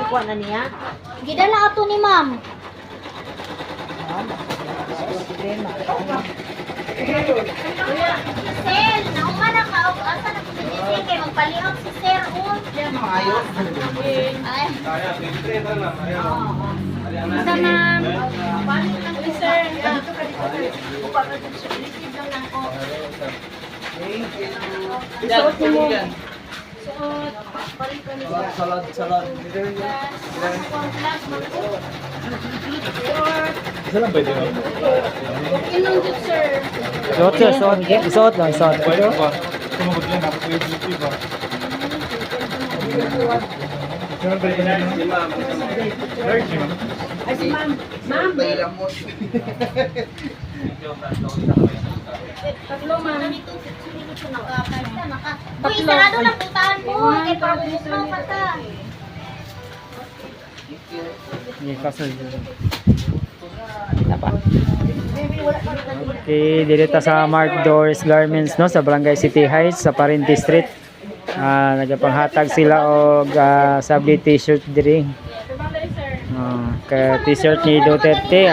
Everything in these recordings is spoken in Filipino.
Kuha na niya. Gidala ato ni ma'am. Sir, naumana ka. Asa na kung si kay magpalihok si Sir Un. Ayos. Ay. Isa ma'am. Sir. Isuot mo. Salad. Isa lang pwede mo? Inundot, sir. Suot sir, suot. Isuot lang, isuot. Pwede ba? Tumugod lang, dapat yung beauty ba? Sino pwede na yun? Si ma'am. Ay, si ma'am. Ma'am. Tatlo, ma'am. Uy, sarado lang puntahan mo. Kay pabubuk mo pa ta. Hindi, kasunod. Okay, dito sa Mark Doris Garments, no, sa Barangay City Heights, sa Parinti Street. Nagapanghatag sila og sabli t-shirt diri. Ka t-shirt ni Duterte.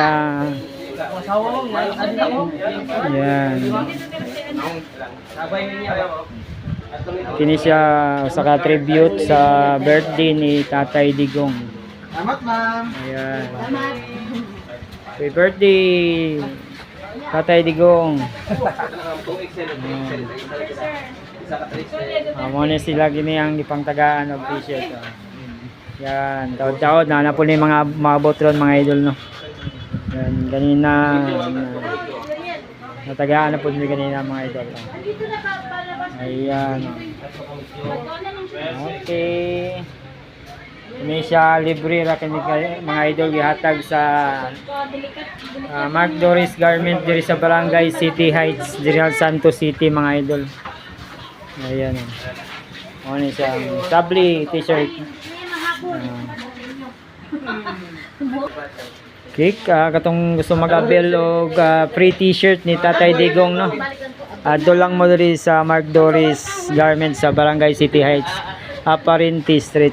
Yan. Kini siya sa tribute sa birthday ni Tatay Digong. Salamat, ma'am. Ayan. Happy birthday, Tatay Digong. Amo na sila gini ang ipangtagaan og t-shirt. Yan, taod-taod na po ni mga botron mga idol, no. Yan, ganina natagaan na po ni ganina mga idol. Ayan. Okay. Ini siya libre ra kini mga idol gihatag sa Mark Doris Garment diri sa Barangay City Heights, diri sa Santos City mga idol. Ayan. Ano siya, sabli t-shirt. Kik, katong gusto mag-abel og free t-shirt ni Tatay Digong, no. Adto lang mo diri sa Mark Doris Garment sa Barangay City Heights, Aparinti Street.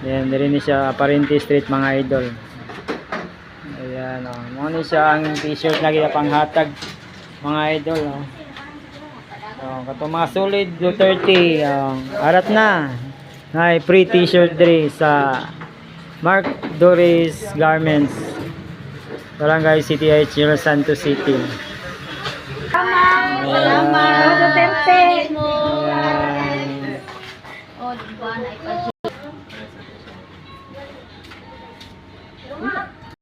Yan, diri ni siya Aparinti Street mga idol. Ayan, mo ni siya ang t-shirt na ginapanghatag mga idol, no. Katong mga solid Duterte, arat na. Hay free t-shirt diri sa Mark Doris Garments, Barangay City Heights, Santos City. Salamat. Duterte.